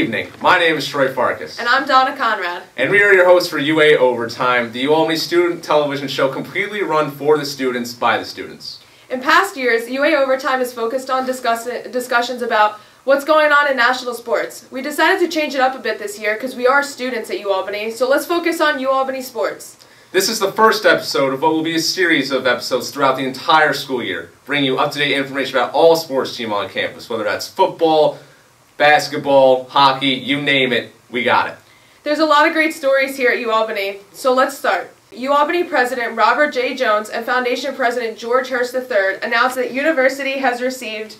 evening. My name is Troy Farkas. And I'm Donna Conrad. And we are your hosts for UA Overtime, the UAlbany student television show completely run for the students, by the students. In past years, UA Overtime is focused on discussions about what's going on in national sports. We decided to change it up a bit this year because we are students at UAlbany, so let's focus on UAlbany sports. This is the first episode of what will be a series of episodes throughout the entire school year, bringing you up-to-date information about all sports teams on campus, whether that's football, basketball, hockey, you name it, we got it. There's a lot of great stories here at UAlbany, so let's start. UAlbany President Robert J. Jones and Foundation President George Hurst III announced that university has received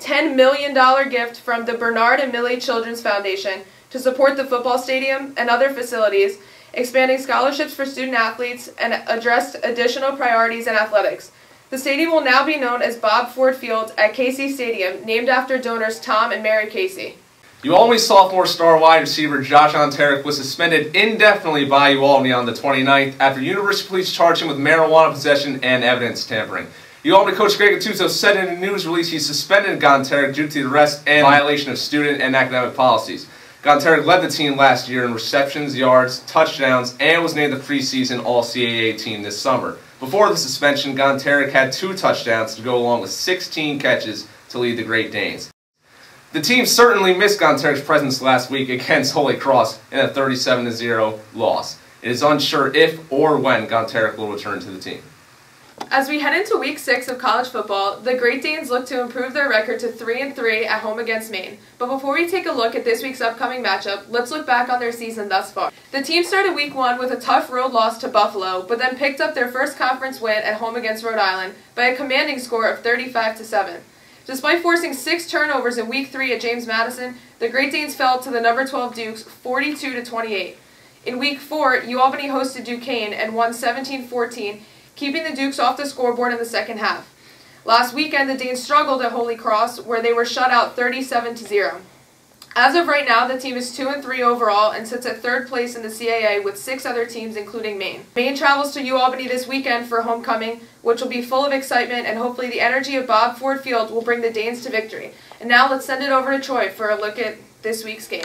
$10 million gift from the Bernard and Millie Children's Foundation to support the football stadium and other facilities, expanding scholarships for student athletes, and addressed additional priorities in athletics. The stadium will now be known as Bob Ford Field at Casey Stadium, named after donors Tom and Mary Casey. UAlbany sophomore star wide receiver Josh Gontarek was suspended indefinitely by UAlbany on the 29th after University Police charged him with marijuana possession and evidence tampering. UAlbany coach Greg Gattuso said in a news release he suspended Gontarek due to the arrest and violation of student and academic policies. Gontarek led the team last year in receptions, yards, touchdowns, and was named the preseason All-CAA team this summer. Before the suspension, Gontarek had 2 touchdowns to go along with 16 catches to lead the Great Danes. The team certainly missed Gontarek's presence last week against Holy Cross in a 37-0 loss. It is unsure if or when Gontarek will return to the team. As we head into Week 6 of college football, the Great Danes look to improve their record to 3-3 at home against Maine. But before we take a look at this week's upcoming matchup, let's look back on their season thus far. The team started Week 1 with a tough road loss to Buffalo, but then picked up their first conference win at home against Rhode Island by a commanding score of 35-7. Despite forcing 6 turnovers in Week 3 at James Madison, the Great Danes fell to the number 12 Dukes 42-28. In Week 4, UAlbany hosted Duquesne and won 17-14, keeping the Dukes off the scoreboard in the second half. Last weekend, the Danes struggled at Holy Cross, where they were shut out 37-0. As of right now, the team is 2-3 overall and sits at 3rd place in the CAA with 6 other teams, including Maine. Maine travels to UAlbany this weekend for homecoming, which will be full of excitement, and hopefully the energy of Bob Ford Field will bring the Danes to victory. And now let's send it over to Troy for a look at this week's game.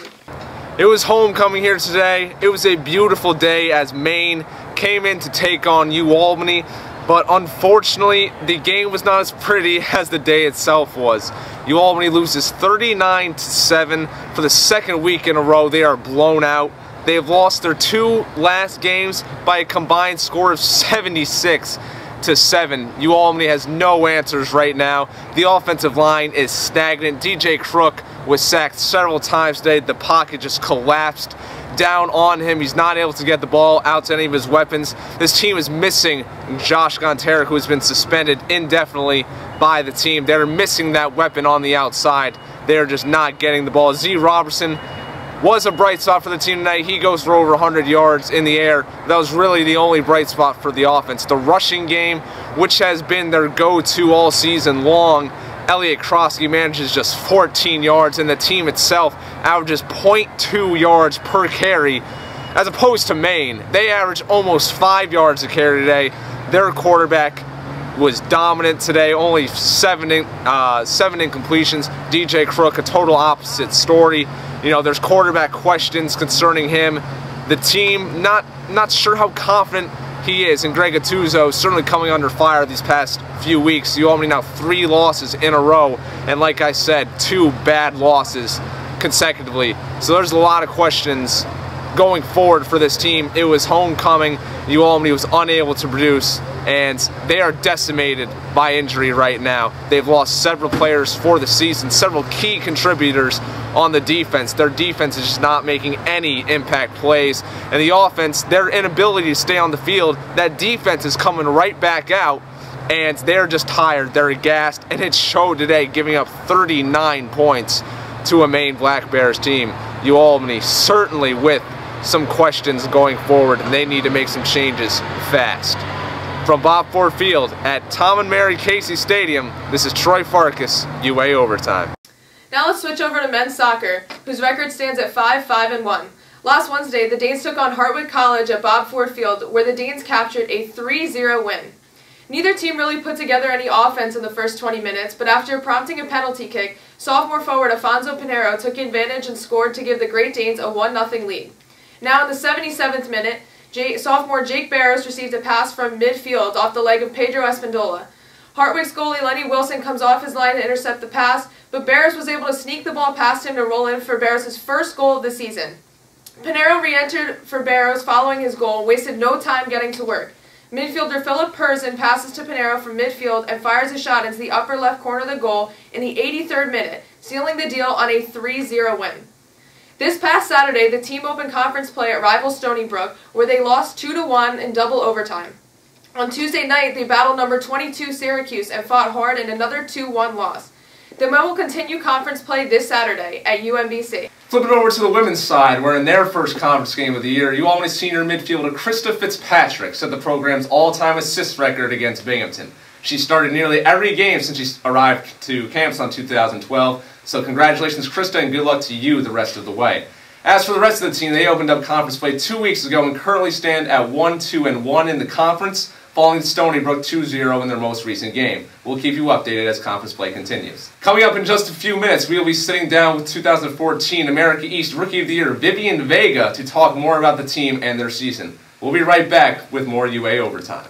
It was homecoming here today. It was a beautiful day as Maine came in to take on UAlbany, but unfortunately the game was not as pretty as the day itself was. UAlbany loses 39-7 for the second week in a row. They are blown out. They have lost their 2 last games by a combined score of 76-7. UAlbany has no answers right now. The offensive line is stagnant. DJ Crook was sacked several times today. The pocket just collapsed down on him. He's not able to get the ball out to any of his weapons. This team is missing Josh Gontarek, who has been suspended indefinitely by the team. They're missing that weapon on the outside. They're just not getting the ball. Z Robertson was a bright spot for the team tonight. He goes for over 100 yards in the air. That was really the only bright spot for the offense. The rushing game, which has been their go-to all season long, Elliot Krosky manages just 14 yards, and the team itself averages 0.2 yards per carry, as opposed to Maine. They average almost 5 yards a carry today. Their quarterback was dominant today, only 7 incompletions. DJ Crook, a total opposite story. You know, there's quarterback questions concerning him. The team, not sure how confident he is, and Greg Gattuso certainly coming under fire these past few weeks. UAlbany now 3 losses in a row, and like I said, 2 bad losses consecutively. So there's a lot of questions going forward for this team. It was homecoming. UAlbany was unable to produce, and they are decimated by injury right now. They've lost several players for the season, several key contributors on the defense. Their defense is just not making any impact plays, and the offense, their inability to stay on the field, that defense is coming right back out, and they're just tired, they're aghast, and it showed today, giving up 39 points to a Maine Black Bears team. UAlbany certainly with some questions going forward, and they need to make some changes fast. From Bob Ford Field at Tom and Mary Casey Stadium, this is Troy Farkas, UA Overtime. Now let's switch over to men's soccer, whose record stands at 5-5-1. Last Wednesday, the Danes took on Hartwick College at Bob Ford Field, where the Danes captured a 3-0 win. Neither team really put together any offense in the first 20 minutes, but after prompting a penalty kick, sophomore forward Afonso Pinheiro took advantage and scored to give the Great Danes a 1-0 lead. Now in the 77th minute, sophomore Jake Barrows received a pass from midfield off the leg of Pedro Espindola. Hartwick's goalie Lenny Wilson comes off his line to intercept the pass, but Barrows was able to sneak the ball past him to roll in for Barrows' first goal of the season. Pinheiro re-entered for Barrows following his goal, wasted no time getting to work. Midfielder Philip Perzan passes to Pinheiro from midfield and fires a shot into the upper left corner of the goal in the 83rd minute, sealing the deal on a 3-0 win. This past Saturday, the team opened conference play at rival Stony Brook, where they lost 2-1 in double overtime. On Tuesday night, they battled number 22 Syracuse and fought hard in another 2-1 loss. The men will continue conference play this Saturday at UMBC. Flip it over to the women's side, where in their first conference game of the year, UAlbany senior midfielder Krista Fitzpatrick set the program's all-time assist record against Binghamton. She started nearly every game since she arrived to campus in 2012, so congratulations Krista and good luck to you the rest of the way. As for the rest of the team, they opened up conference play 2 weeks ago and currently stand at 1-2-1 in the conference, falling to Stony Brook 2-0 in their most recent game. We'll keep you updated as conference play continues. Coming up in just a few minutes, we will be sitting down with 2014 America East Rookie of the Year Vivian Vega to talk more about the team and their season. We'll be right back with more UA Overtime.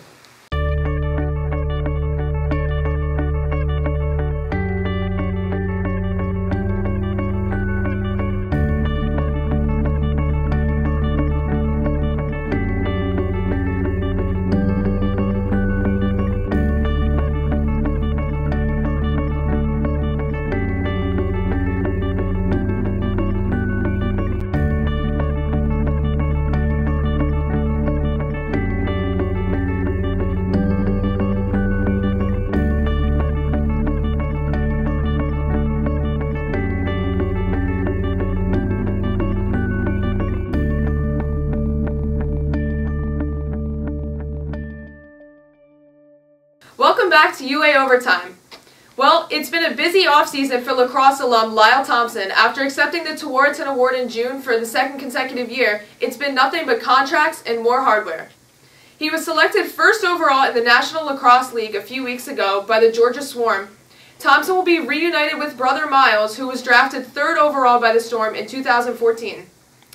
Welcome back to UA Overtime. Well, it's been a busy offseason for lacrosse alum Lyle Thompson. After accepting the Tewaaraton Award in June for the second consecutive year, it's been nothing but contracts and more hardware. He was selected first overall in the National Lacrosse League a few weeks ago by the Georgia Swarm. Thompson will be reunited with brother Miles, who was drafted third overall by the Storm in 2014.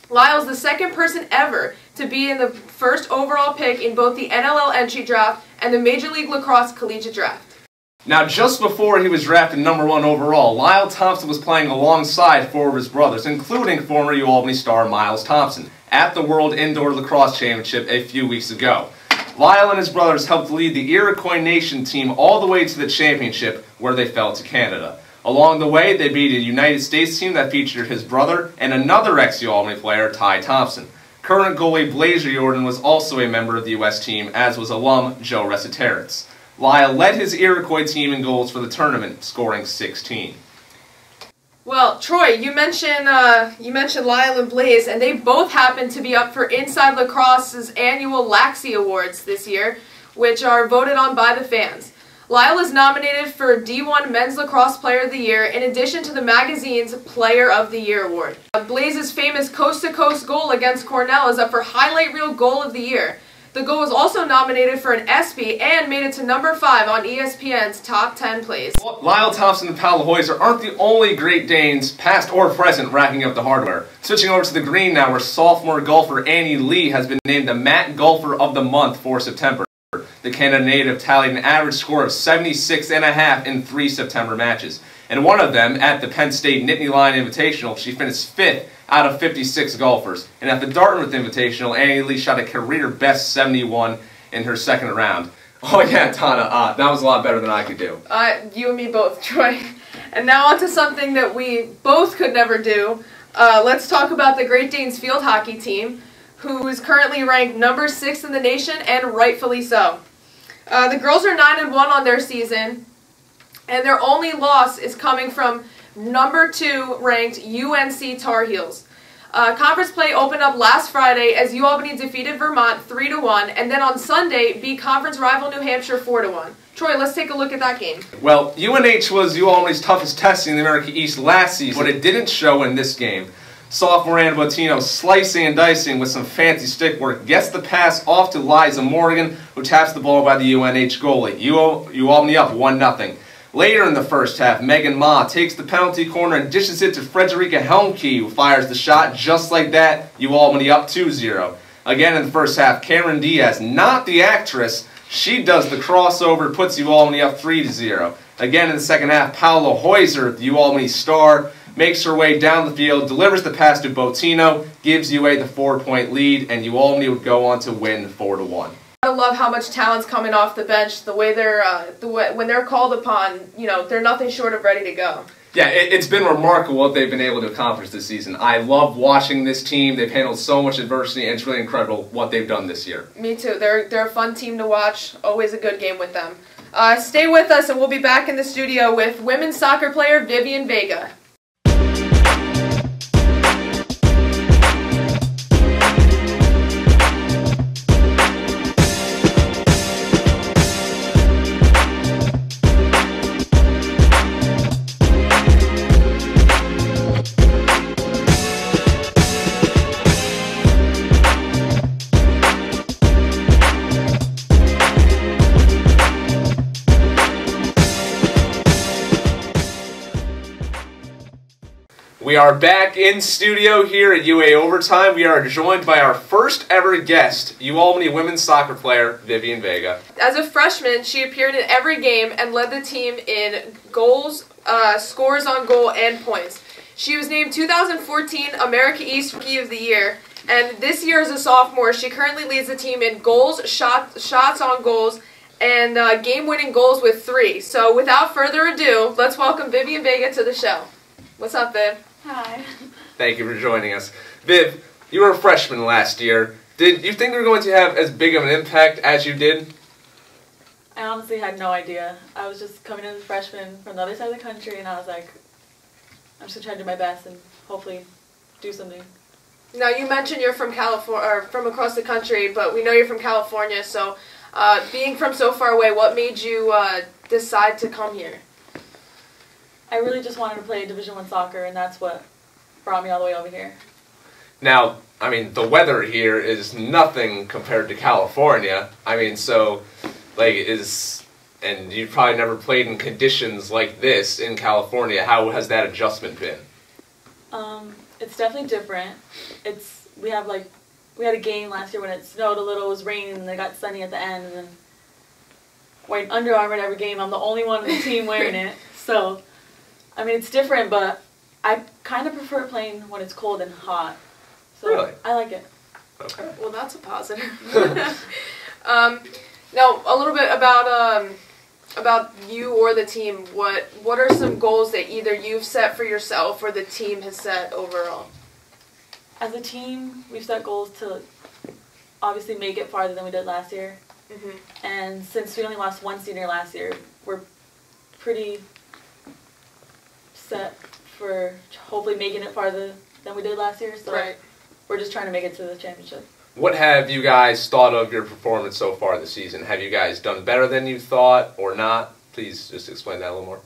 Lyle is the second person ever to be in the first overall pick in both the NLL entry draft and the Major League Lacrosse collegiate draft. Now, just before he was drafted #1 overall, Lyle Thompson was playing alongside four of his brothers, including former UAlbany star Miles Thompson, at the World Indoor Lacrosse Championship a few weeks ago. Lyle and his brothers helped lead the Iroquois Nation team all the way to the championship, where they fell to Canada. Along the way, they beat a United States team that featured his brother and another ex-UAlbany player, Ty Thompson. Current goalie Blazer Jordan was also a member of the U.S. team, as was alum Joe Resiteritz. Lyle led his Iroquois team in goals for the tournament, scoring 16. Well, Troy, you mentioned Lyle and Blaze, and they both happen to be up for Inside Lacrosse's annual Laxey Awards this year, which are voted on by the fans. Lyle is nominated for D1 Men's Lacrosse Player of the Year, in addition to the magazine's Player of the Year award. Blaze's famous coast-to-coast goal against Cornell is up for Highlight Reel Goal of the Year. The goal was also nominated for an ESPY and made it to #5 on ESPN's Top 10 Plays. Lyle Thompson and Paul Heuser aren't the only Great Danes, past or present, racking up the hardware. Switching over to the green now, where sophomore golfer Annie Lee has been named the MAC Golfer of the Month for September. The Canada native tallied an average score of 76.5 in 3 September matches. In one of them, at the Penn State Nittany Lion Invitational, she finished 5th out of 56 golfers. And at the Dartmouth Invitational, Annie Lee shot a career-best 71 in her second round. Oh yeah, Tana, that was a lot better than I could do. You and me both, Troy. And now on to something that we both could never do. Let's talk about the Great Danes field hockey team, who is currently ranked #6 in the nation, and rightfully so. The girls are 9-1 on their season, and their only loss is coming from #2 ranked UNC Tar Heels. Conference play opened up last Friday as UAlbany defeated Vermont 3-1, and then on Sunday beat conference rival New Hampshire 4-1. Troy, let's take a look at that game. Well, UNH was UAlbany's toughest test in the America East last season, but it didn't show in this game. Sophomore Anna Bottino slicing and dicing with some fancy stick work gets the pass off to Liza Morgan, who taps the ball by the UNH goalie. UAlbany up 1-0. Later in the first half, Megan Ma takes the penalty corner and dishes it to Frederica Helmke, who fires the shot just like that. UAlbany up 2-0. Again in the first half, Cameron Diaz, not the actress, she does the crossover, puts UAlbany up 3-0. Again in the second half, Paola Heuser, the UAlbany star, makes her way down the field, delivers the pass to Bottino, gives UA the 4-point lead, and UAlbany would go on to win 4-1. I love how much talent's coming off the bench. The way they're, when they're called upon, you know, they're nothing short of ready to go. Yeah, it's been remarkable what they've been able to accomplish this season. I love watching this team. They've handled so much adversity, and it's really incredible what they've done this year. Me too. They're a fun team to watch. Always a good game with them. Stay with us, and we'll be back in the studio with women's soccer player Vivian Vega. We are back in studio here at UA Overtime. We are joined by our first ever guest, UAlbany women's soccer player, Vivian Vega. As a freshman, she appeared in every game and led the team in goals, scores on goal, and points. She was named 2014 America East Rookie of the Year, and this year as a sophomore, she currently leads the team in goals, shots on goals, and game-winning goals with 3. So without further ado, let's welcome Vivian Vega to the show. What's up, Viv? Hi. Thank you for joining us. Viv, you were a freshman last year. Did you think you were going to have as big of an impact as you did? I honestly had no idea. I was just coming in as a freshman from the other side of the country, and I was like, I'm just going to try to do my best and hopefully do something. Now, you mentioned you're from California, or from across the country, but we know you're from California, so being from so far away, what made you decide to come here? I really just wanted to play Division I soccer, and that's what brought me all the way over here. Now, I mean, the weather here is nothing compared to California. I mean, so, like, and you've probably never played in conditions like this in California. How has that adjustment been? It's definitely different. We had a game last year when it snowed a little, it was raining, and it got sunny at the end, and then wearing Under Armour at every game. I'm the only one on the team wearing it, so... I mean, it's different, but I kind of prefer playing when it's cold and hot. So really? I like it. Okay. Well, that's a positive. Now, a little bit about you or the team. What are some goals that either you've set for yourself or the team has set overall? As a team, we've set goals to obviously make it farther than we did last year. Mm-hmm. And since we only lost one senior last year, we're pretty set for hopefully making it farther than we did last year, so right. We're just trying to make it to the championship. What have you guys thought of your performance so far this season? Have you guys done better than you thought or not? Please just explain that a little more.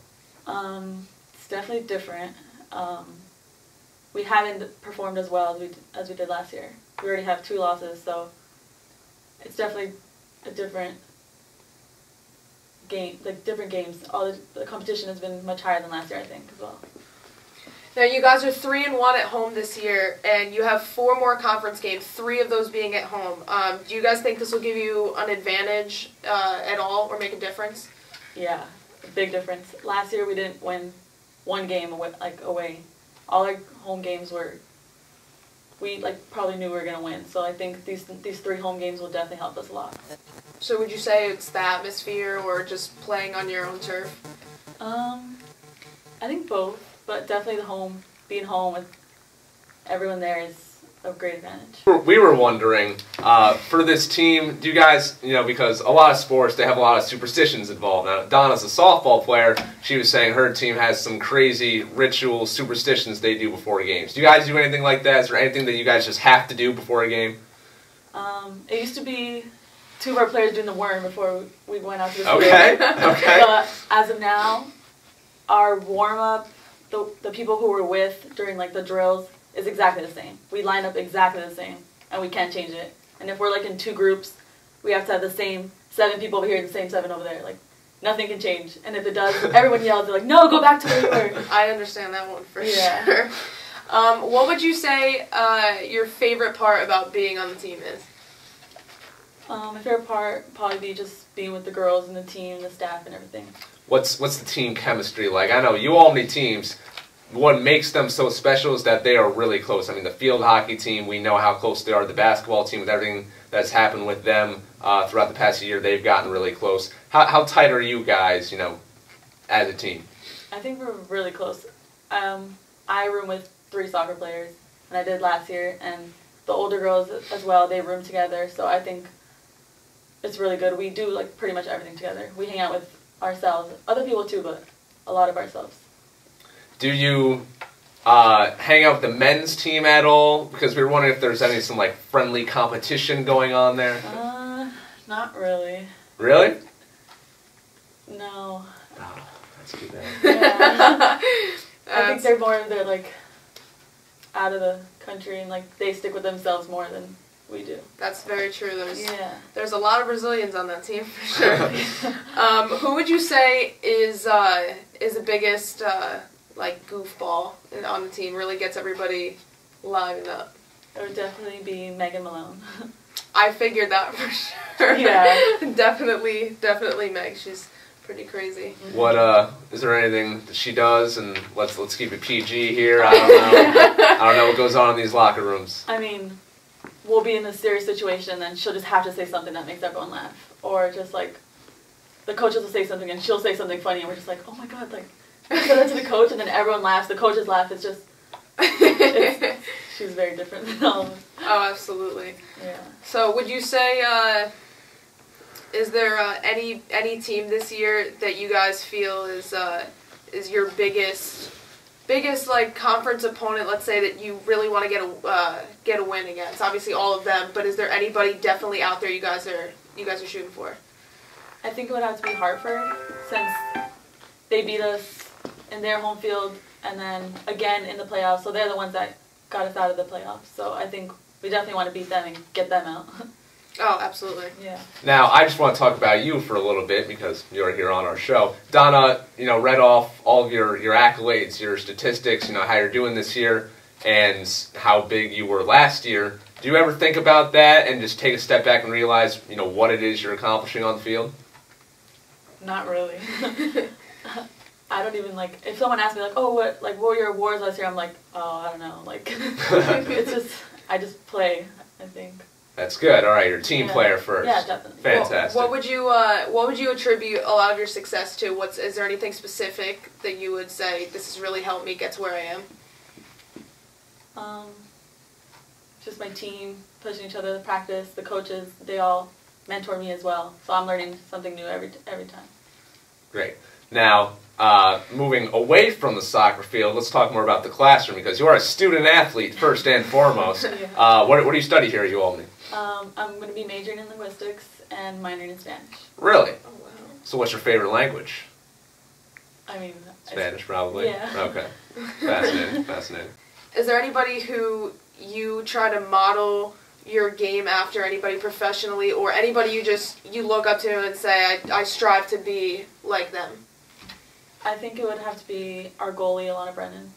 It's definitely different. We haven't performed as well as we did last year. We already have 2 losses, so it's definitely a different game, like different games. All the competition has been much higher than last year, I think, as well. Now, you guys are 3-1 at home this year, and you have 4 more conference games, 3 of those being at home. Do you guys think this will give you an advantage at all, or make a difference? Yeah, a big difference. Last year we didn't win 1 game away. All our home games we probably knew we were gonna win. So I think these 3 home games will definitely help us a lot. So would you say it's the atmosphere or just playing on your own turf? I think both, but definitely being home with everyone there is a great advantage. We were wondering, for this team, do you guys, because a lot of sports, they have a lot of superstitions involved. Now, Donna's a softball player. She was saying her team has some crazy rituals, superstitions they do before games. Do you guys do anything like that? Is there anything that you guys just have to do before a game? It used to be 2 of our players doing the worm before we went out to the field. Okay, okay. But as of now, our warm-up, the people who we're with during the drills, is exactly the same. We line up exactly the same, and we can't change it. And if we're like in 2 groups, we have to have the same 7 people over here and the same 7 over there. Like, nothing can change. And if it does, everyone yells. They're like, "No, go back to where you were." I understand that one for sure. What would you say your favorite part about being on the team is? My favorite part would probably be just being with the girls and the team, the staff, and everything. What's the team chemistry like? I know UAlbany teams, what makes them so special is that they are really close. I mean, the field hockey team, we know how close they are. The basketball team, with everything that's happened with them throughout the past year, they've gotten really close. How tight are you guys, as a team? I think we're really close. I room with 3 soccer players, and I did last year, and the older girls as well, they room together, so I think it's really good. We do like pretty much everything together. We hang out with ourselves, other people too, but a lot of ourselves. Do you hang out with the men's team at all? Because we were wondering if there's some like friendly competition going on there. Not really. Really? No. Oh, that's too bad. Yeah. I think they're like out of the country and like they stick with themselves more than we do. That's very true. There's a lot of Brazilians on that team for sure. Who would you say is the biggest like goofball on the team? Really gets everybody livened up. It would definitely be Megan Malone. I figured that for sure. Yeah. definitely Meg. She's pretty crazy. What is there anything that she does? And let's keep it PG here. I don't know. I don't know what goes on in these locker rooms. I mean, we'll be in a serious situation, and then she'll just have to say something that makes everyone laugh, or just like the coaches will say something and she'll say something funny, and we're just like, oh my god, like I said that to the coach, and then everyone laughs. The coaches laugh. It's just she's very different than all of us. Oh, absolutely. Yeah. So, would you say is there any team this year that you guys feel is your biggest like conference opponent? Let's say that you really want to get a win against. Obviously, all of them, but is there anybody definitely out there you guys are shooting for? I think it would have to be Hartford, since they beat us in their home field and then again in the playoffs. So they're the ones that got us out of the playoffs. So I think we definitely want to beat them and get them out. Oh, absolutely. Yeah. Now, I just want to talk about you for a little bit because you're here on our show. Donna, read off all of your accolades, your statistics, how you're doing this year and how big you were last year. Do you ever think about that and just take a step back and realize, what it is you're accomplishing on the field? Not really. I don't even if someone asks me what were your awards last year? I'm like, oh, I don't know. It's just, I just play, I think. That's good. All right, you're a team player first. Yeah, definitely. Fantastic. What would you attribute a lot of your success to? Is there anything specific that you would say this has really helped me get to where I am? Just my team pushing each other to practice. The coaches, they all mentor me as well, so I'm learning something new every time. Great. Now, moving away from the soccer field, let's talk more about the classroom because you are a student athlete first and foremost. Yeah. What do you study here at UAlbany? I'm going to be majoring in linguistics and minoring in Spanish. Really? Oh, wow. So what's your favorite language? I mean... Spanish, probably? Yeah. Okay. Fascinating. Is there anybody who you try to model your game after, anybody professionally, or anybody you look up to and say, I strive to be like them? I think it would have to be our goalie, Alana Brennan.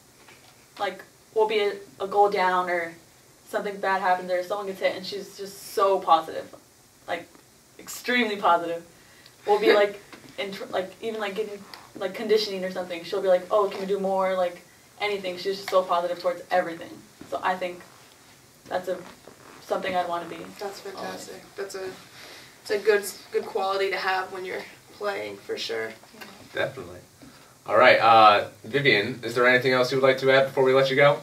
We'll be a goal down or something bad happens or someone gets hit and she's just so positive. Extremely positive. We'll be even getting conditioning or something. She'll be like, oh, can we do more? Anything. She's just so positive towards everything. So I think that's something I'd want to be. That's fantastic. That's a good quality to have when you're playing, for sure. Definitely. All right, Vivian, is there anything else you would like to add before we let you go?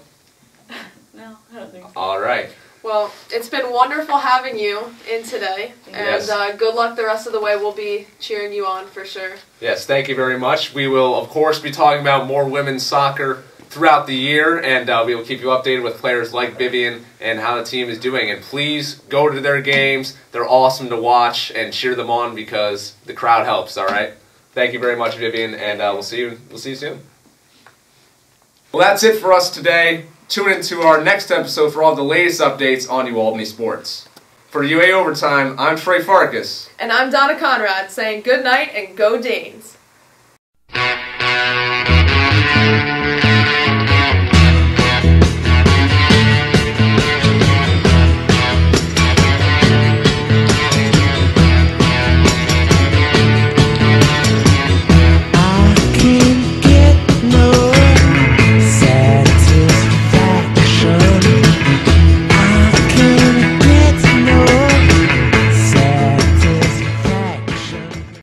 No, I don't think so. All right. Well, it's been wonderful having you in today, and good luck the rest of the way. We'll be cheering you on for sure. Yes, thank you very much. We will, of course, be talking about more women's soccer throughout the year, and we will keep you updated with players like Vivian and how the team is doing. And please go to their games. They're awesome to watch, and cheer them on because the crowd helps, all right? Thank you very much, Vivian, and we'll see you soon. Well, that's it for us today. Tune into our next episode for all the latest updates on UAlbany sports. For UA Overtime, I'm Trey Farkas. And I'm Donna Conrad saying good night and go Danes.